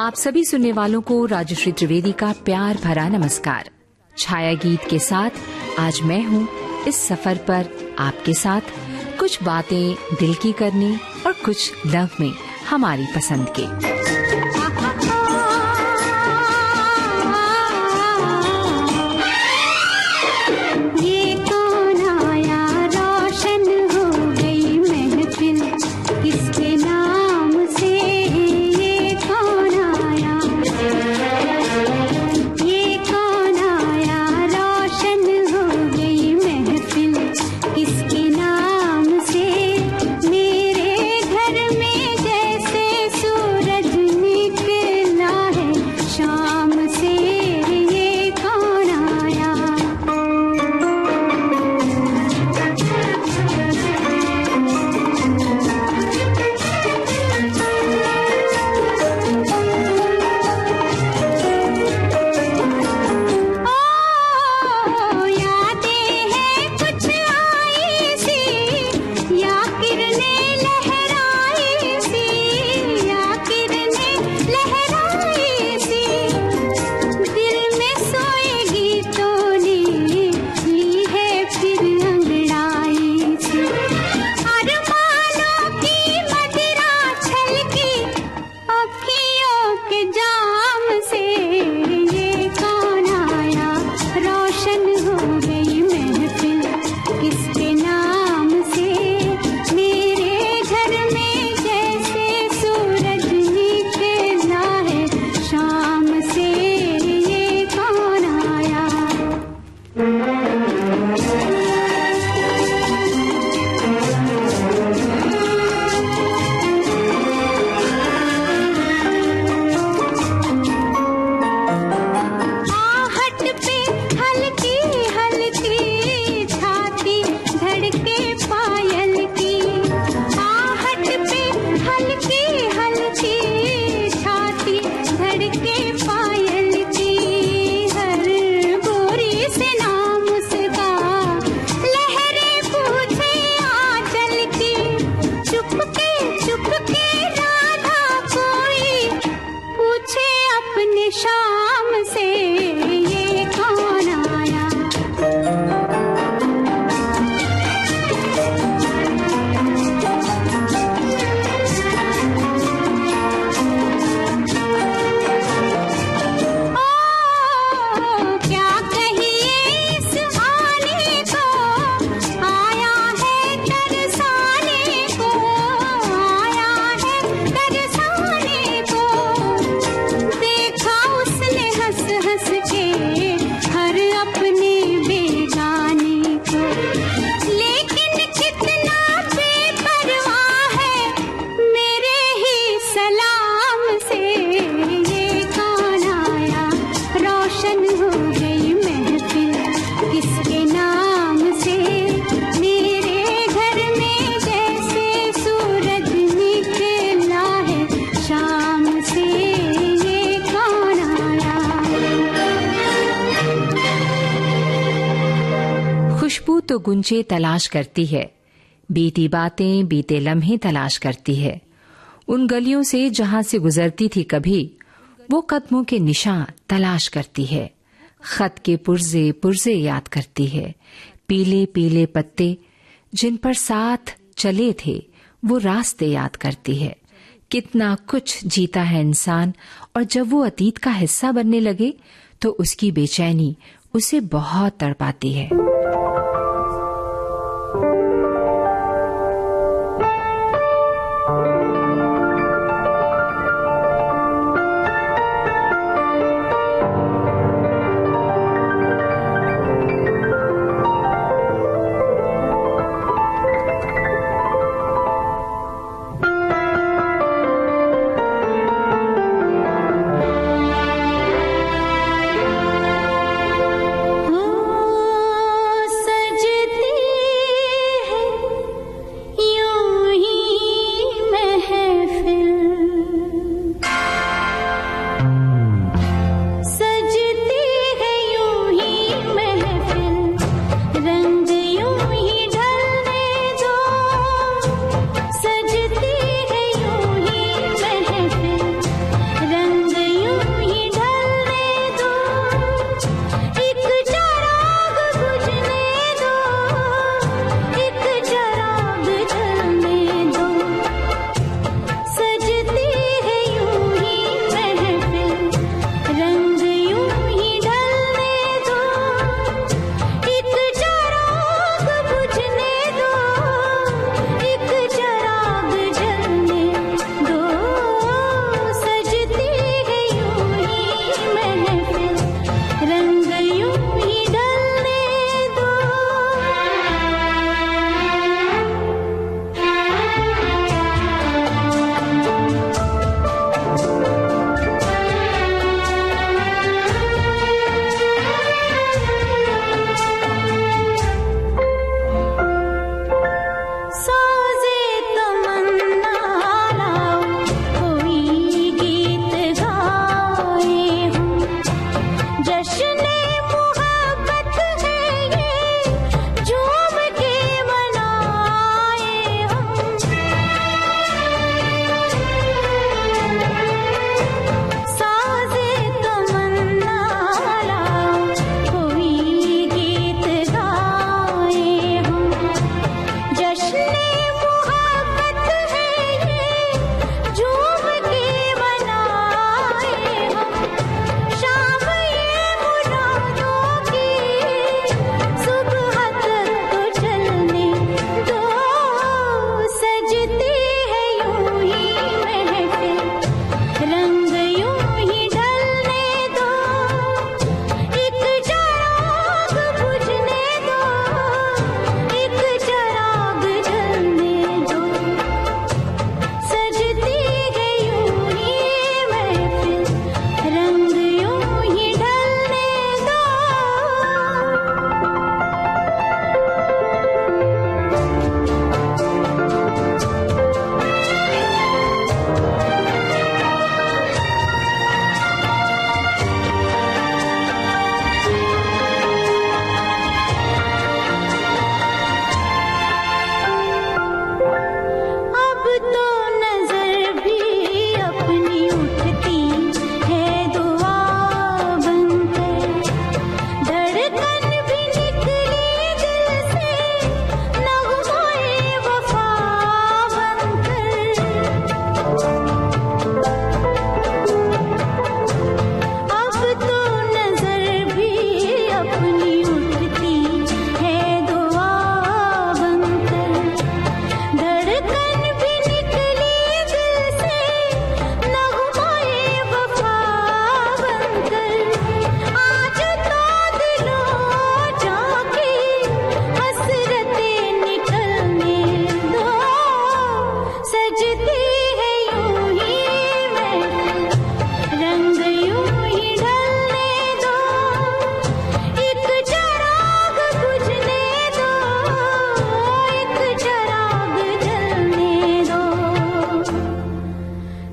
आप सभी सुनने वालों को राजश्री त्रिवेदी का प्यार भरा नमस्कार। छाया गीत के साथ आज मैं हूँ इस सफर पर आपके साथ, कुछ बातें दिल की करने और कुछ नगमे हमारी पसंद के। खुशबू तो गुंजे तलाश करती है, बीती बातें बीते लम्हे तलाश करती है। उन गलियों से जहां से गुजरती थी कभी, वो कदमों के निशान तलाश करती है। खत के पुर्जे पुर्जे याद करती है, पीले पीले पत्ते जिन पर साथ चले थे वो रास्ते याद करती है। कितना कुछ जीता है इंसान, और जब वो अतीत का हिस्सा बनने लगे तो उसकी बेचैनी उसे बहुत तड़पाती है।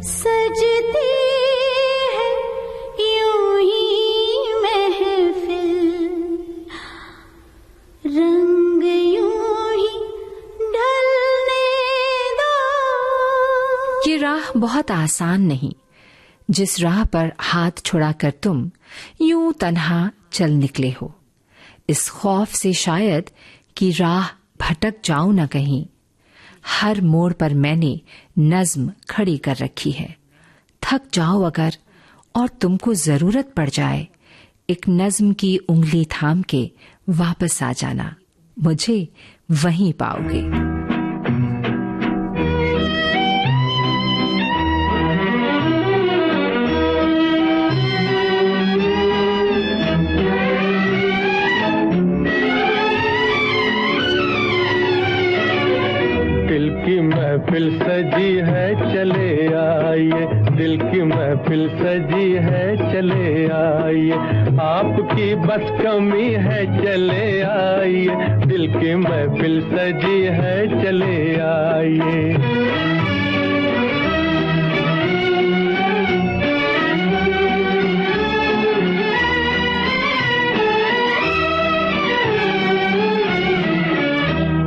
सजती है यूं ही महफिल, रंग यूं ही ढलने दो। ये राह बहुत आसान नहीं, जिस राह पर हाथ छुड़ाकर तुम यूं तन्हा चल निकले हो, इस खौफ से शायद कि राह भटक जाऊं न कहीं। हर मोड़ पर मैंने नज्म खड़ी कर रखी है। थक जाओ अगर और तुमको जरूरत पड़ जाए, एक नज्म की उंगली थाम के वापस आ जाना, मुझे वहीं पाओगे। महफिल सजी है चले आइए, दिल की महफिल सजी है चले आइए, आपकी बस कमी है चले आइए, दिल की महफिल सजी है चले आइए।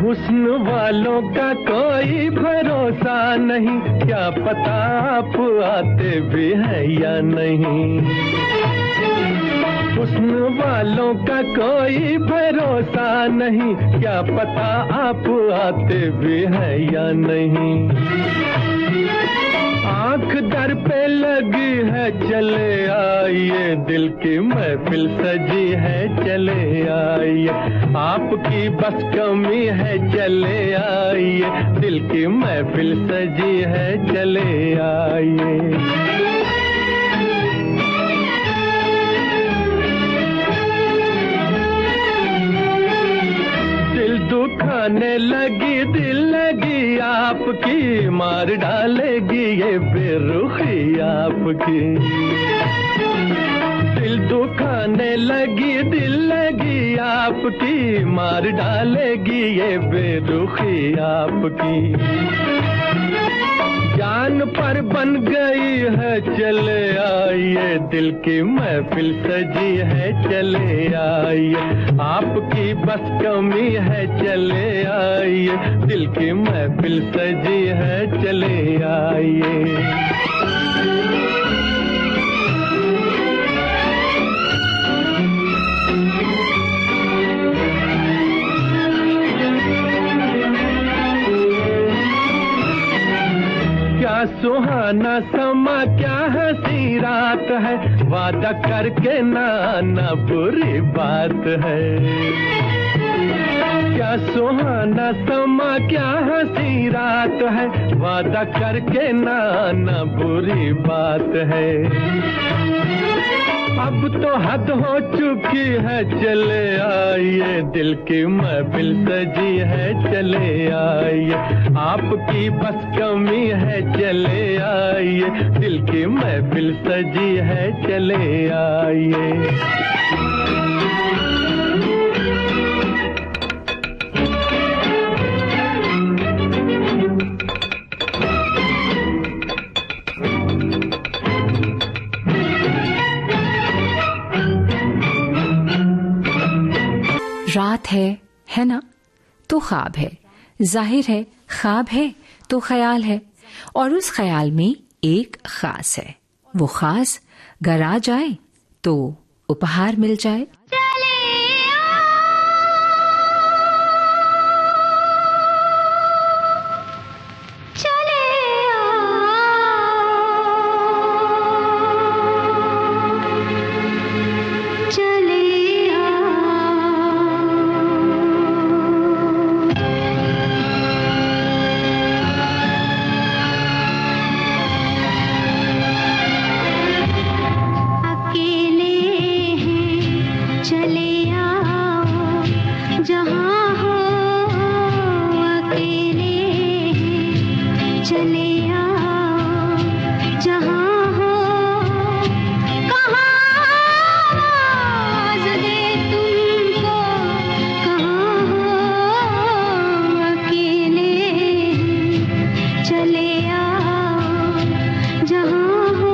हुस्न वालों का कोई भरोसा नहीं, क्या पता आप आते भी हैं या नहीं। हुस्न वालों का कोई भरोसा नहीं, क्या पता आप आते भी हैं या नहीं। आंख दर पे लगी है चले आइए, दिल की महफिल सजी है चले आइए, आपकी बस कमी है चले आइए, दिल की महफिल सजी है चले आइए। दुखाने लगी दिल लगी आपकी, मार डालेगी ये बेरुखी आपकी। दिल दुखाने लगी दिल लगी आपकी, मार डालेगी ये बेरुखी आपकी। जान पर बन गई है चले आइए, दिल की महफिल सजी है चले आइए, आपकी बस कमी है चले आइए, दिल की महफिल सजी है चले आइए। सुहाना समा क्या हंसी रात है, वादा करके ना आना बुरी बात है। क्या सुहाना समा क्या हंसी रात है, वादा करके ना आना बुरी बात है। अब तो हद हो चुकी है चले आइए, दिल की महफिल सजी है चले आइए, आपकी बस कमी है चले आइए, दिल की महफिल सजी है चले आइए। रात है ना, तो ख्वाब है, जाहिर है ख्वाब है तो ख्याल है, और उस ख्याल में एक खास है। वो खास घर आ जाए तो उपहार मिल जाए। जहाँ हो।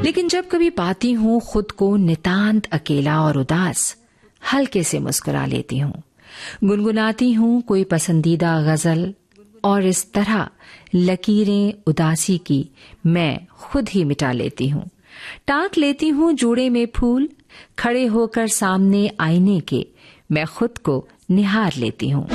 लेकिन जब कभी पाती हूँ खुद को नितांत अकेला और उदास, हल्के से मुस्कुरा लेती हूँ, गुनगुनाती हूँ कोई पसंदीदा गजल और इस तरह लकीरें उदासी की मैं खुद ही मिटा लेती हूँ। टाँक लेती हूँ जूड़े में फूल, खड़े होकर सामने आईने के मैं खुद को निहार लेती हूँ।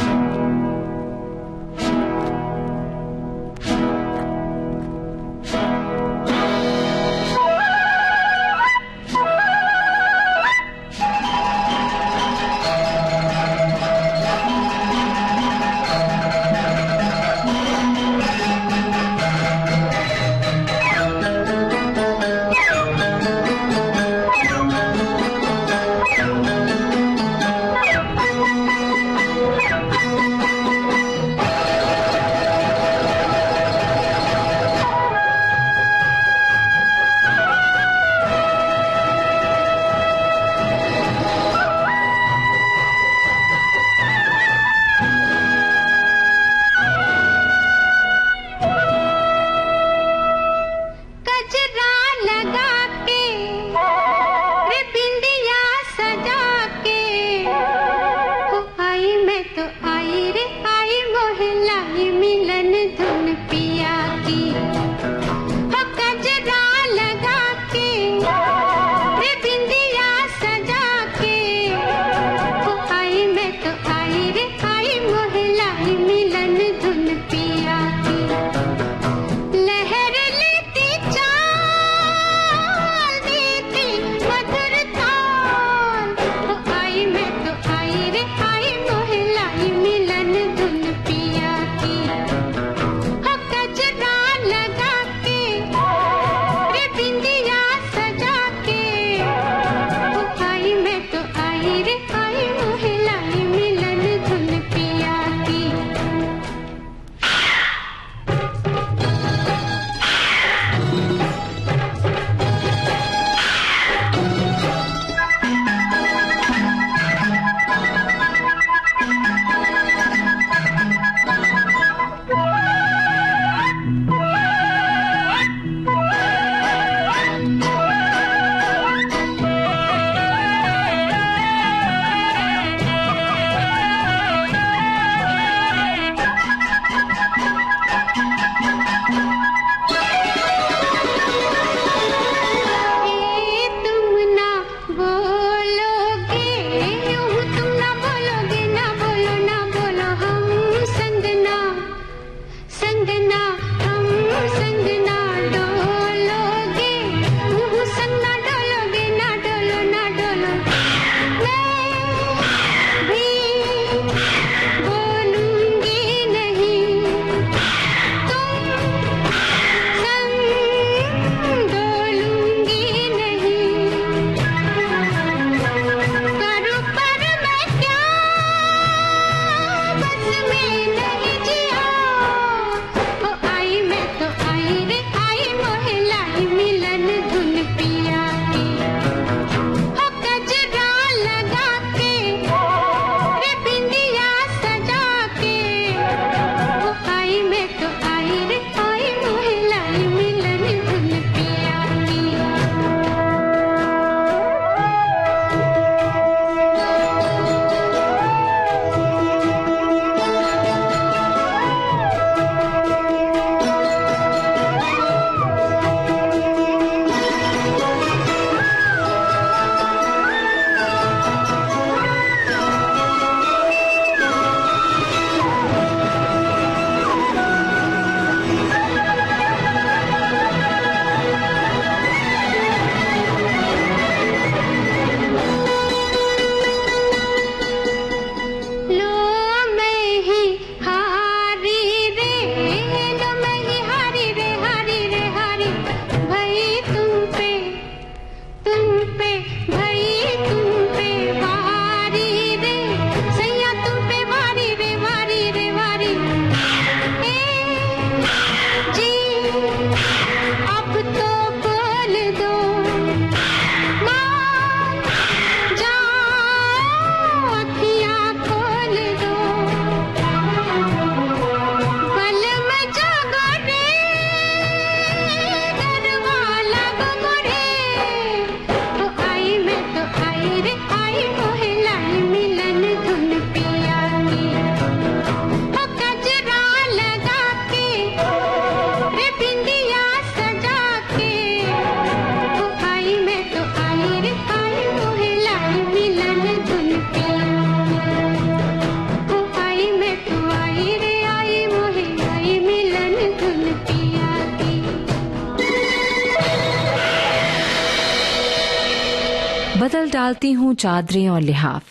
बदल डालती हूँ चादरें और लिहाफ,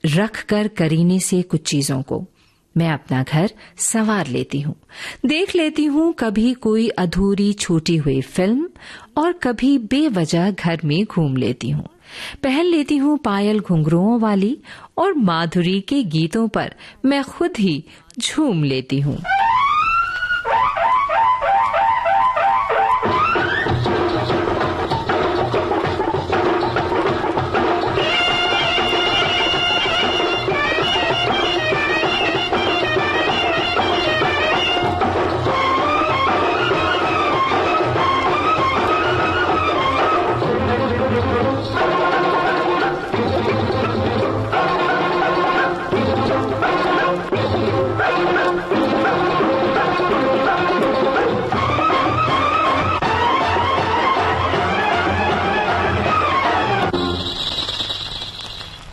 रख कर करीने से कुछ चीजों को। मैं अपना घर संवार लेती हूँ, देख लेती हूँ कभी कोई अधूरी छूटी हुई फिल्म, और कभी बेवजह घर में घूम लेती हूँ। पहन लेती हूँ पायल घुंघरुओं वाली, और माधुरी के गीतों पर मैं खुद ही झूम लेती हूँ।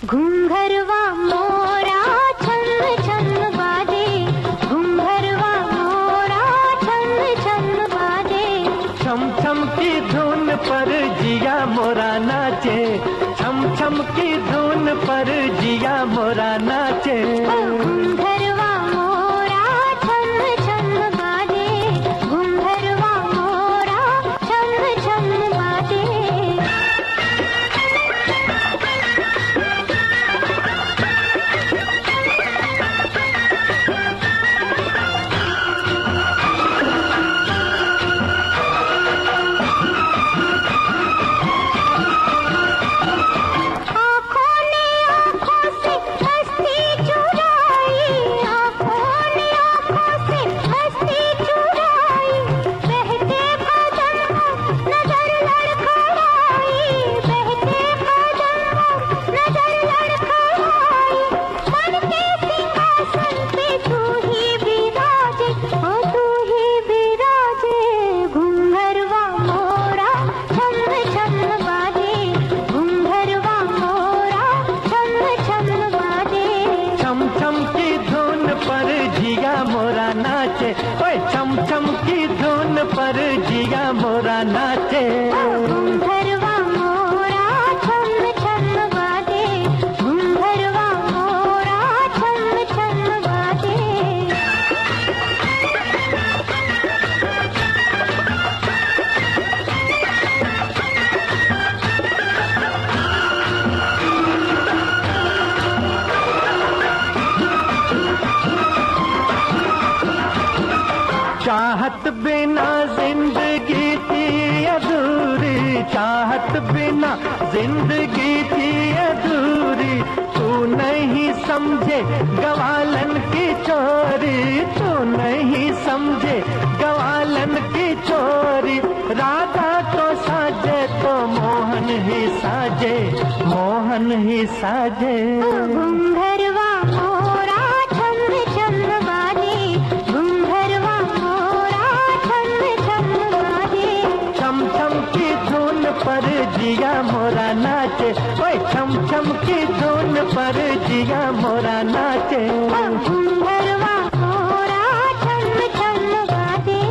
घुंघरवा मोरा छन छन बाजे, घुंघरवा मोरा छन छन बाजे। छम छम की धुन पर जिया मोरा नाचे, छम छम की धुन पर जिया मोरा नाचे। घुंघरवा मोरा छन छन बाजे, घुंघरवा मोरा छन छन बाजे। छम छम की धुन पर जिया मोरा नाचे। घुंघरवा मोरा छन छन बाजे, घुंघरवा मोरा छन छन बाजे। चाहत बिना जिंदगी थी अधूरी, चाहत बिना जिंदगी थी अधूरी। तू नहीं समझे गवालन की चोरी, तू नहीं समझे गवालन की चोरी। राधा तो साजे तो मोहन ही साजे, मोहन ही साजे। घुंघरवा मोरा छन छन बाजे, घुंघरवा मोरा छन छन बाजे। छम छम की धुन पर जिया मोरा नाचे, ओए छम छम की धुन पर जिया मोरा नाचे। घुंघरवा मोरा छन छन बाजे।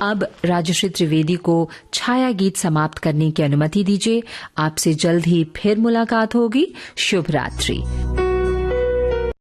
अब राजश्री त्रिवेदी को छाया गीत समाप्त करने की अनुमति दीजिए। आपसे जल्द ही फिर मुलाकात होगी। शुभ रात्रि।